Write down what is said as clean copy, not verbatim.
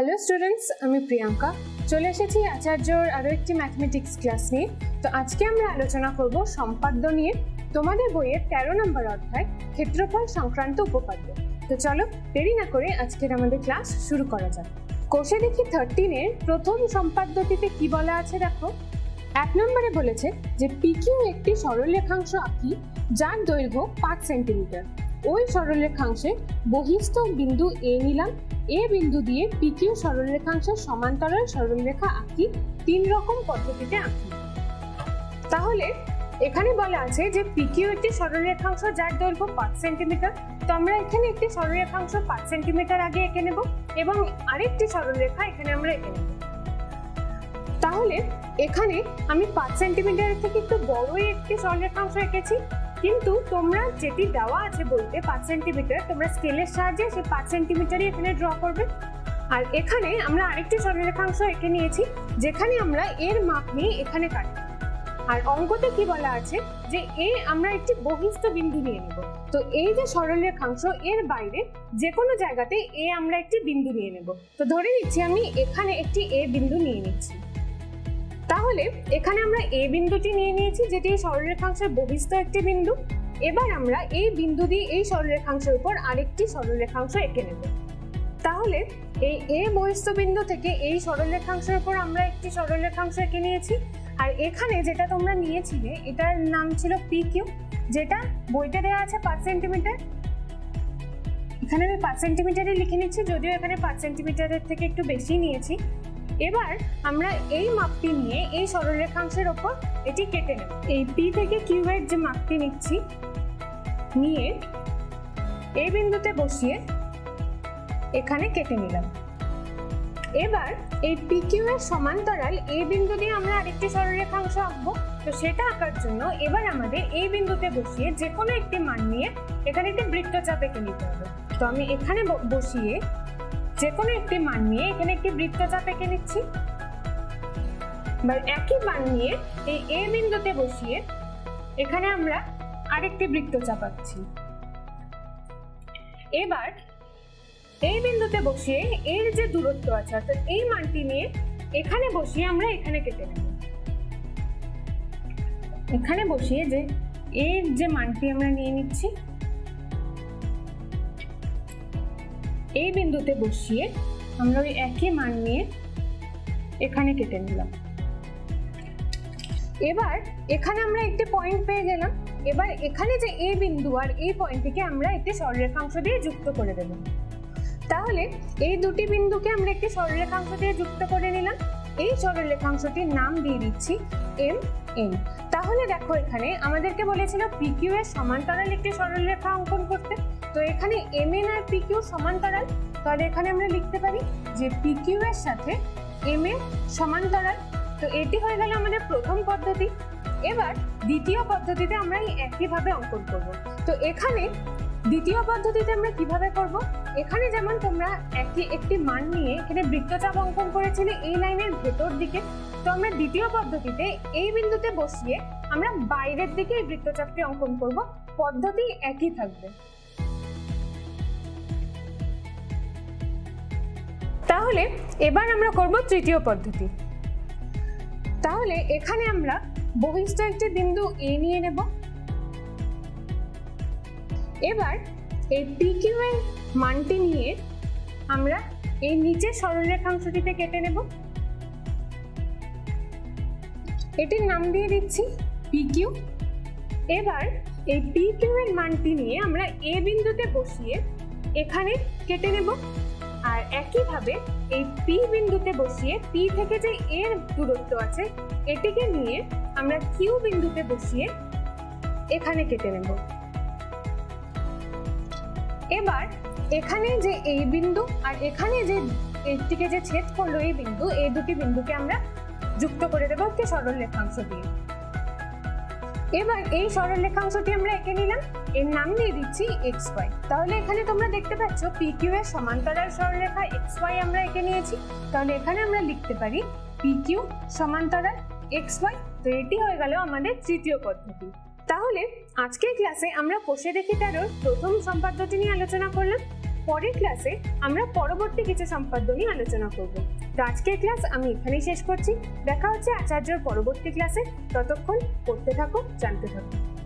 Hello students, আমি প্রিয়াঙ্কা চলে এসেছি আচার্যর আরও একটি ম্যাথমেটিক্স ক্লাস নিয়ে। তো আজকে আমরা আলোচনা করব সম্পাদ্য নিয়ে, তোমাদের বইয়ের 13 নম্বর অধ্যায় ক্ষেত্রফল সংক্রান্ত উপপাদ্য। তো চলো দেরি না করে আজকের আমাদের ক্লাস শুরু করা যাক। কোষে দেখি 13-এর প্রথম সম্পাদ্যটিতে কি বলা আছে দেখো। 1 নম্বরে বলেছে যে পিকিউ একটি সরলরেখাংশ আঁকি যার দৈর্ঘ্য 5 সেন্টিমিটার। ওই সরলরেখাংশের বহিস্থ বিন্দু এ নিলাম, এ বিন্দু দিয়ে পিকিউ সরলরেখাংশের সমান্তরাল সরলরেখা আঁকি 3 রকম পদ্ধতিতে আঁকি। তাহলে এখানে বলা আছে যে পিকিউ একটি সরলরেখাংশ যার দৈর্ঘ্য 5 সেন্টিমিটার। তো আমরা এখানে একটি সরলরেখাংশ 5 সেন্টিমিটার আগে এঁকে নেব এবং আরেকটি সরলরেখা এখানে আমরা এঁকে নেব। তাহলে এখানে আমি 5 সেন্টিমিটারের থেকে একটু বড়ই একটি সরলরেখাংশ এঁকেছি, কিন্তু তোমরা যেটি দেওয়া আছে বলতে 5 সেন্টিমিটার, তোমরা স্কেলের সাহায্যে সেই 5 সেন্টিমিটারই এখানে ড্র করবে। আর এখানে আমরা আরেকটি সরলরেখাংশ এঁকে নিয়েছি যেখানে আমরা এর মাপ নিয়ে এখানে কাটব। আর অঙ্কতে কি বলা আছে যে আমরা একটি বহিস্থ বিন্দু নিয়ে নেব। তো এই যে সরলরেখাংশ এর বাইরে যে কোনো জায়গাতে আমরা একটি বিন্দু নিয়ে নেব। তো ধরে নিচ্ছি আমি এখানে একটি বিন্দু নিয়ে নিচ্ছি। তাহলে এখানে আমরা বিন্দুটি নিয়ে নিয়েছি যেটি এই সরলরেখাংশের বহিস্থ একটি বিন্দু। এবার আমরা এই বিন্দু দিয়ে এই সরলরেখাংশের উপর আরেকটি সরলরেখাংশ এঁকে নেব। তাহলে এই বহিস্থ বিন্দু থেকে এই সরলরেখাংশের উপর আমরা একটি সরলরেখাংশ এঁকে নিয়েছি। আর এখানে যেটা তোমরা নিয়েছিলে এটার নাম ছিল পিকিউ, যেটা বইতে দেওয়া আছে 5 সেন্টিমিটার। এখানে আমি 5 সেন্টিমিটারই লিখে নিচ্ছি, যদিও এখানে 5 সেন্টিমিটারের থেকে একটু বেশি নিয়েছি। এবার আমরা এই মাপটি নিয়ে এই সরলরেখাংশের ওপর এটি কেটে নেব। এই পি থেকে কিউ এর যে মাপটি নিচ্ছি নিয়ে এই বিন্দুতে বসিয়ে এখানে কেটে নিলাম। এবার এই পি কিউ এর সমান্তরাল এই বিন্দু দিয়ে আমরা আরেকটি সরলরেখাংশ আঁকবো। তো সেটা আঁকার জন্য এবার আমাদের এই বিন্দুতে বসিয়ে যে কোনো একটি মান নিয়ে এখানে একটি বৃত্তচাপ এঁকে নিতে হবে। তো আমি এখানে বসিয়ে যে কোনো একটি মান নিয়ে এখানে একটি বৃত্তচাপ এঁকে নিচ্ছি। এবার একই মান নিয়ে এই বিন্দুতে বসিয়ে এখানে আমরা আরেকটি বৃত্তচাপ আঁকছি। এবার এই বিন্দুতে বসিয়ে এর যে দূরত্ব আছে অর্থাৎ এই মানটি নিয়ে এখানে বসিয়ে আমরা এখানে কেটে নেব। এখানে বসিয়ে যে এর যে মানটি আমরা নিয়ে নিচ্ছি এই বিন্দুতে বসিয়ে আমরা ওই একই মান নিয়ে এখানে কেটে নিলাম। এবার এখানে আমরা একটি পয়েন্ট পেয়ে গেলাম। এবার এখানে যে এই বিন্দু আর এই পয়েন্টটিকে আমরা একটি সরলরেখাংশ দিয়ে যুক্ত করে দেব। তাহলে এই দুটি বিন্দুকে আমরা একটি সরলরেখাংশ দিয়ে যুক্ত করে নিলাম। এই সরলরেখাংশটির নাম দিয়ে দিচ্ছি এম এন। তাহলে দেখো এখানে আমাদেরকে বলেছিল পিকিউ এর সমান্তরাল একটি সরলরেখা অঙ্কন করতে। তো এখানে এম এন আর পিকিউ সমান্তরাল, তাহলে এখানে আমরা লিখতে পারি যে পিকিউ এর সাথে এম এন সমান্তরাল। তো এটি হয়ে গেল আমাদের প্রথম পদ্ধতি। এবার দ্বিতীয় পদ্ধতিতে আমরা একইভাবে অঙ্কন করব। তো এখানে দ্বিতীয় পদ্ধতিতে আমরা কিভাবে করব, এখানে যেমন তোমরা একটি মান নিয়ে এখানে বৃত্তচাপ অঙ্কন করেছিলে এই লাইনের ভেতর দিকে, তো আমরা দ্বিতীয় পদ্ধতিতে এই বিন্দুতে বসিয়ে আমরা বাইরের দিকে এই বৃত্তচাপটি অঙ্কন করব। পদ্ধতি একই থাকবে। তাহলে এবার আমরা করব তৃতীয় পদ্ধতি। তাহলে এখানে আমরা বহিস্থ একটি বিন্দু এ নিয়ে নেব। এবার এই পিকিউ এর মানটি নিয়ে আমরা এই নিচের সরলরেখাংশটিতে কেটে নেব। এটির নাম দিয়ে দিচ্ছি পিকিউ। এবার এই পিকিউ এর মানটি নিয়ে আমরা এ বিন্দুতে বসিয়ে এখানে কেটে নেব। আর একইভাবে এই পি বিন্দুতে বসিয়ে পি থেকে যে এর দূরত্ব আছে এটিকে নিয়ে আমরা কিউ বিন্দুতে বসিয়ে এখানে কেটে নেব। এবার এখানে যে এই বিন্দু আর এখানে যে এটিকে যে ছেদ করলো এই বিন্দু, এই দুটি বিন্দুকে আমরা যুক্ত করে দেব একটি সরলরেখাংশ দিয়ে। এবার এই সরলরেখাংশটি আমরা এঁকে নিলাম, এর নাম দিয়ে দিচ্ছি এক্স ওয়াই। তাহলে এখানে তোমরা দেখতে পাচ্ছ পিকিউ এর সমান্তরাল সরলরেখা এক্স ওয়াই আমরা এঁকে নিয়েছি। তাহলে এখানে আমরা লিখতে পারি পিকিউ সমান্তরাল এক্স ওয়াই। তো এটি হয়ে গেল আমাদের তৃতীয় পদ্ধতি। তাহলে আজকের ক্লাসে আমরা কোষে দেখি 13 প্রথম সম্পাদ্যটি নিয়ে আলোচনা করলাম। পরের ক্লাসে আমরা পরবর্তী কিছু সম্পাদ্য নিয়ে আলোচনা করব। তো আজকের ক্লাস আমি এখানেই শেষ করছি। দেখা হচ্ছে আচার্যর পরবর্তী ক্লাসে। ততক্ষণ পড়তে থাকো, জানতে থাকো।